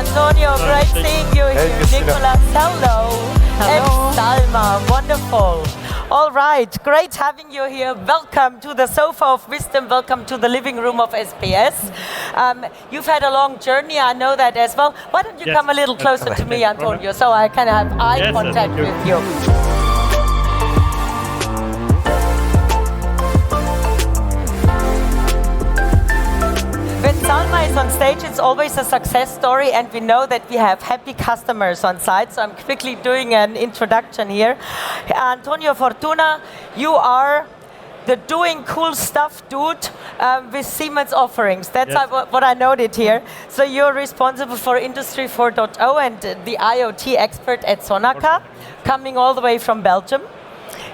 Antonio, great seeing you here. Nicolas, hello. And Salma, wonderful. All right, great having you here. Welcome to the sofa of wisdom. Welcome to the living room of SPS. You've had a long journey, I know that as well. Why don't you come a little closer to me, Antonio, so I can have eye contact with you. When Salma is on stage, it's always a success story, and we know that we have happy customers on site, so I'm quickly doing an introduction here. Antonio Fortuna, you are the doing cool stuff dude with Siemens offerings. That's what I noted here. So you're responsible for Industry 4.0 and the IoT expert at Sonaca, coming all the way from Belgium.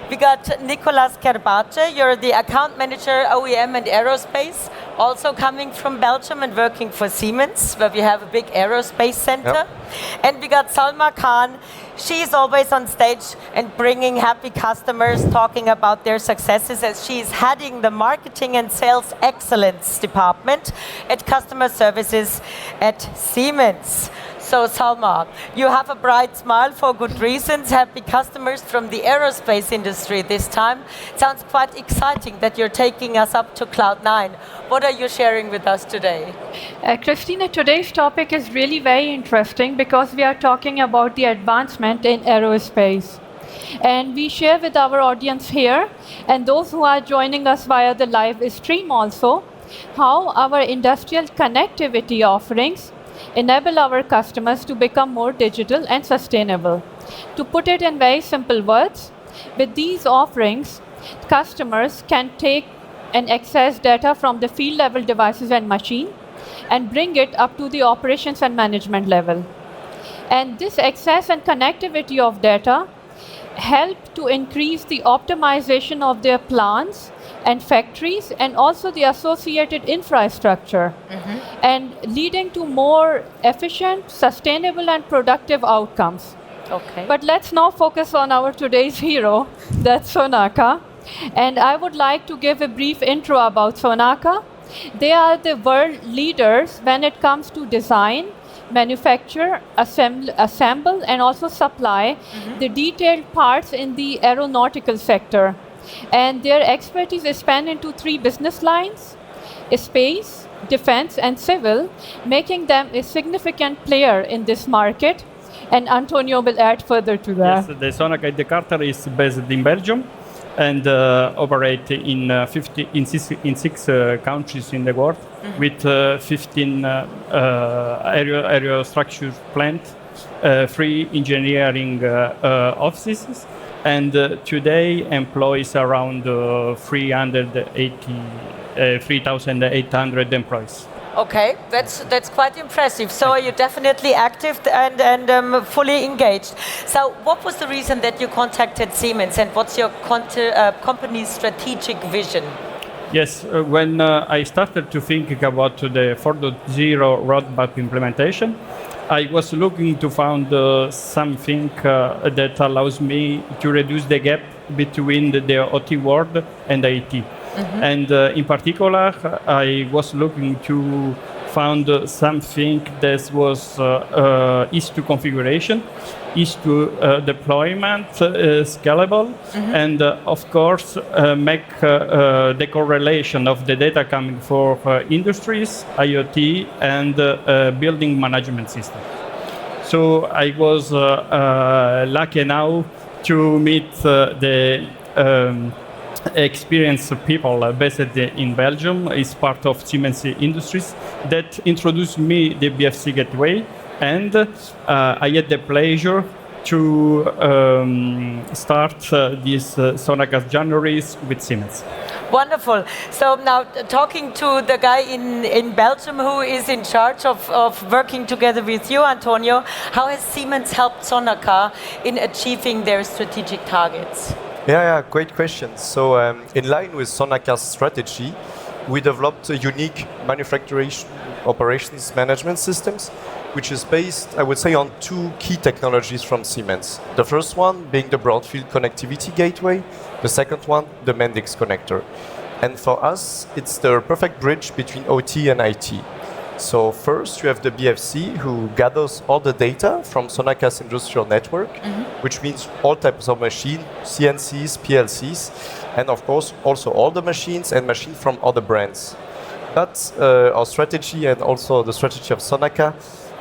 We got Nicolas Kerbace, you're the account manager, OEM and Aerospace, also coming from Belgium and working for Siemens, where we have a big aerospace center. Yep. And we got Salma Khan, she's always on stage and bringing happy customers, talking about their successes, as she's heading the marketing and sales excellence department at customer services at Siemens. So Salma, you have a bright smile for good reasons. Happy customers from the aerospace industry this time. Sounds quite exciting that you're taking us up to Cloud 9. What are you sharing with us today? Christina, today's topic is really very interesting because we are talking about the advancement in aerospace. And we share with our audience here and those who are joining us via the live stream also, how our industrial connectivity offerings enable our customers to become more digital and sustainable. To put it in very simple words, with these offerings, customers can take and access data from the field level devices and machine and bring it up to the operations and management level. And this access and connectivity of data help to increase the optimization of their plants and factories and also the associated infrastructure, and leading to more efficient, sustainable and productive outcomes. Okay. But let's now focus on our today's hero, that's Sonaca. And I would like to give a brief intro about Sonaca. They are the world leaders when it comes to design, manufacture, assemble and also supply the detailed parts in the aeronautical sector. And their expertise is spanned into 3 business lines: space, defense and civil, making them a significant player in this market. And Antonio will add further to that. Yes, the Sonaca at the Carter is based in Belgium and operate in 6 countries in the world with 15 aerostructure plants, 3 engineering offices, and today employs around 3,800 employees. Okay, that's quite impressive. So are you definitely active and fully engaged. So what was the reason that you contacted Siemens, and what's your company's strategic vision? Yes, when I started to think about the 4.0 roadmap implementation, I was looking to find something that allows me to reduce the gap between the OT world and IT. And in particular, I was looking to find something that was easy to configuration, easy to deployment, scalable, and of course make the correlation of the data coming for industries, IoT, and building management system. So I was lucky now to meet the experienced people based in Belgium. Is part of Siemens Industries that introduced me the BFC Gateway, and I had the pleasure to start this Sonaca's journeys with Siemens. Wonderful. So now talking to the guy in Belgium who is in charge of working together with you, Antonio, how has Siemens helped Sonaca in achieving their strategic targets? Yeah, great question. So in line with Sonaca's strategy, we developed a unique manufacturing operations management systems, which is based, I would say, on 2 key technologies from Siemens. The first one being the Broadfield Connectivity Gateway, the second one, the Mendix Connector. And for us, it's the perfect bridge between OT and IT. So first you have the BFC who gathers all the data from Sonaca's industrial network, which means all types of machine, CNCs, PLCs, and of course also all the machines and machines from other brands. But our strategy and also the strategy of Sonaca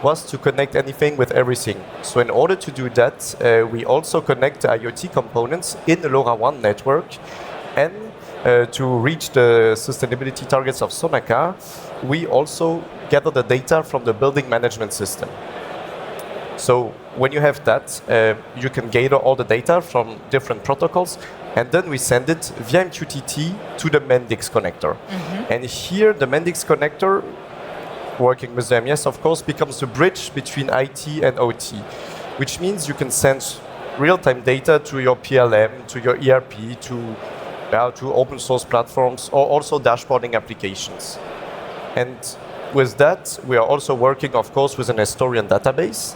was to connect anything with everything. So in order to do that, we also connect the IoT components in the LoRaWAN network, and to reach the sustainability targets of Sonaca, we also gather the data from the building management system. So when you have that, you can gather all the data from different protocols, and then we send it via MQTT to the Mendix connector. And here the Mendix connector, working with the MES of course, becomes the bridge between IT and OT, which means you can send real-time data to your PLM, to your ERP, to open source platforms, or also dashboarding applications. And with that, we are also working, of course, with an historian database.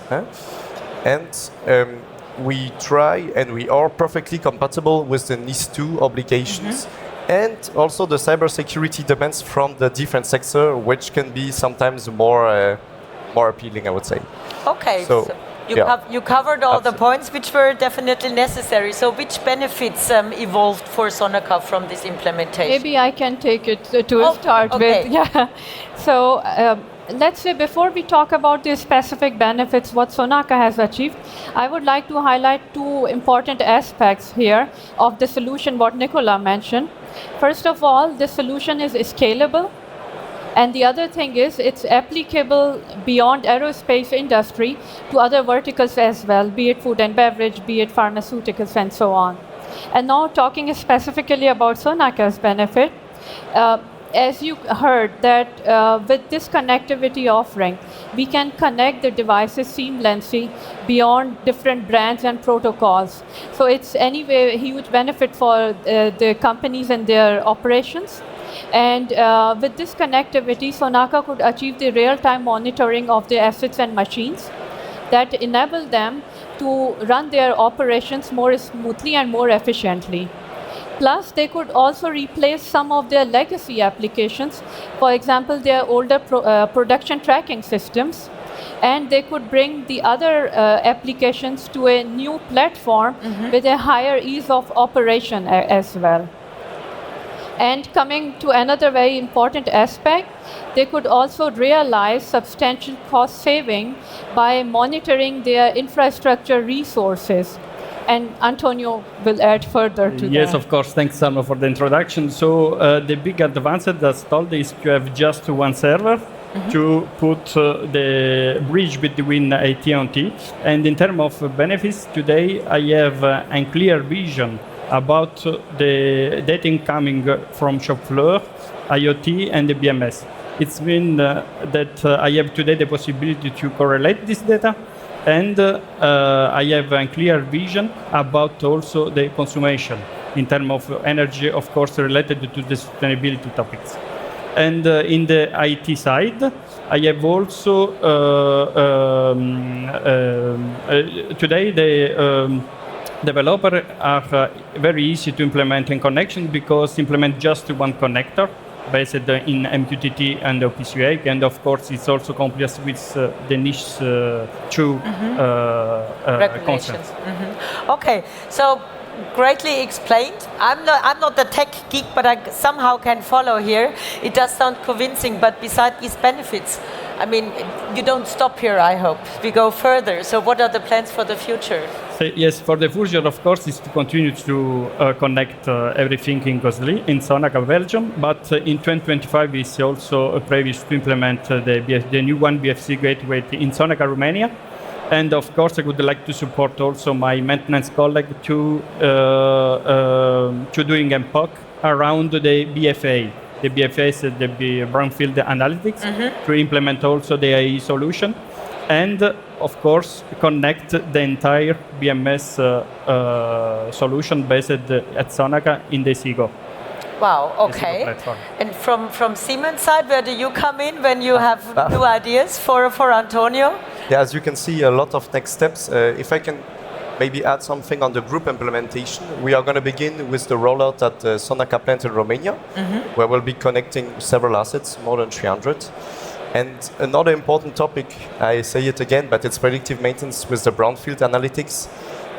And we try, and we are perfectly compatible with the NIS2 obligations, and also the cybersecurity demands from the defense sector, which can be sometimes more appealing, I would say. Okay. So you covered all the points which were definitely necessary. So which benefits evolved for Sonaca from this implementation? Maybe I can take it to start with. Yeah. So let's say before we talk about the specific benefits, what Sonaca has achieved, I would like to highlight two important aspects here of the solution, what Nicola mentioned. First of all, the solution is scalable. And the other thing is it's applicable beyond aerospace industry to other verticals as well, be it food and beverage, be it pharmaceuticals, and so on. And now talking specifically about Sonaca's benefit, as you heard that with this connectivity offering, we can connect the devices seamlessly beyond different brands and protocols. So it's anyway a huge benefit for the companies and their operations. And with this connectivity, Sonaca could achieve the real-time monitoring of the assets and machines that enable them to run their operations more smoothly and more efficiently. Plus, they could also replace some of their legacy applications, for example, their older production tracking systems, and they could bring the other applications to a new platform with a higher ease of operation as well. And coming to another very important aspect, they could also realize substantial cost saving by monitoring their infrastructure resources. And Antonio will add further to that. Yes, of course. Thanks, Salma, for the introduction. So the big advantage that's told is to have just one server to put the bridge between IT and OT. And in terms of benefits, today I have a clear vision about the data incoming from shop floor, IoT, and the BMS. It's mean that I have today the possibility to correlate this data, and I have a clear vision about also the consumption in terms of energy, of course, related to the sustainability topics. And in the IT side, I have also today the developers are very easy to implement in connection because implement just one connector based in MQTT and OPC8, and of course it's also compliant with the niche 2 regulations. Okay, so greatly explained. I'm not the tech geek, but I somehow can follow here. It does sound convincing, but besides these benefits, I mean, you don't stop here, I hope. We go further. So what are the plans for the future? So, yes, for the future, of course, is to continue to connect everything in Gosselies, in Sonaca, Belgium. But in 2025, is also previous to implement the new one BFC gateway in Sonaca, Romania. And of course, I would like to support also my maintenance colleague to doing a POC around the BFA. The BFA is the Brownfield Analytics to implement also the AI solution, and of course connect the entire BMS solution based at Sonaca in the SIGO. Wow, okay. And from Siemens side, where do you come in when you have new ideas for Antonio? Yeah, as you can see, a lot of next steps. If I can maybe add something on the group implementation, we are going to begin with the rollout at the Sonaca plant in Romania, where we'll be connecting several assets, more than 300. And another important topic, I say it again, but it's predictive maintenance with the brownfield analytics.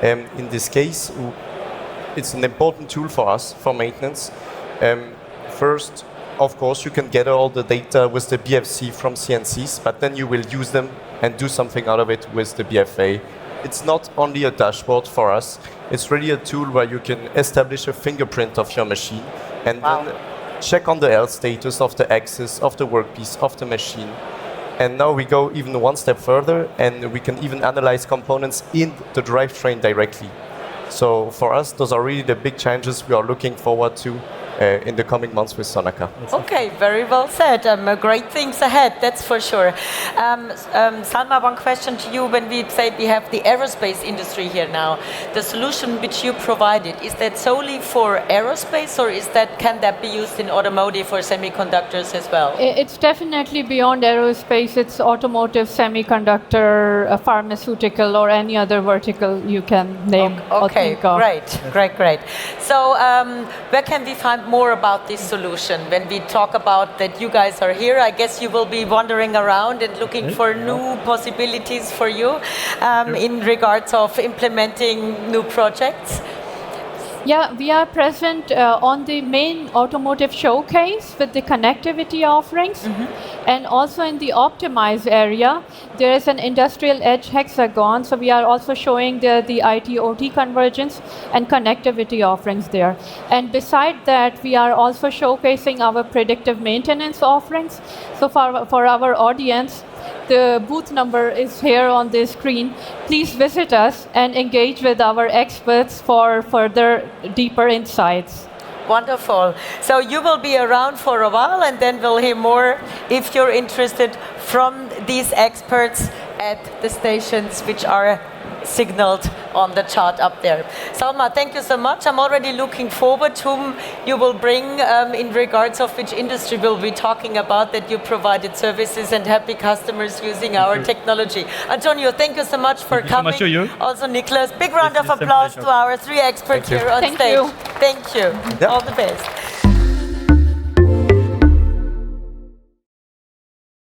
In this case, it's an important tool for us for maintenance. First, of course, you can gather all the data with the BFC from CNCs, but then you will use them and do something out of it with the BFA. It's not only a dashboard for us, it's really a tool where you can establish a fingerprint of your machine and then check on the health status of the axis, of the workpiece, of the machine. And now we go even one step further and we can even analyze components in the drivetrain directly. So for us, those are really the big changes we are looking forward to in the coming months with Sonaca. Okay, very well said. Great things ahead, that's for sure. Salma, one question to you. When we say we have the aerospace industry here now, the solution which you provided, is that solely for aerospace, or can that be used in automotive or semiconductors as well? It's definitely beyond aerospace. It's automotive, semiconductor, pharmaceutical, or any other vertical you can name or think of. Great. So where can we find more about this solution? When we talk about that you guys are here, I guess you will be wandering around and looking for new possibilities for you in regards of implementing new projects. Yeah, we are present on the main automotive showcase with the connectivity offerings, and also in the optimized area, there is an industrial edge hexagon. So we are also showing the IT/OT convergence and connectivity offerings there. And beside that, we are also showcasing our predictive maintenance offerings. So for our audience, the booth number is here on the screen. Please visit us and engage with our experts for further deeper insights. Wonderful. So you will be around for a while, and then we'll hear more, if you're interested, from these experts at the stations which are signaled on the chart up there. Salma, thank you so much. I'm already looking forward to whom you will bring in regards of which industry we'll be talking about, that you provided services and happy customers using our technology. Antonio, thank you so much for coming. So much to you. Also, Nicholas, big round of applause to our three experts here on stage. Thank you. All the best.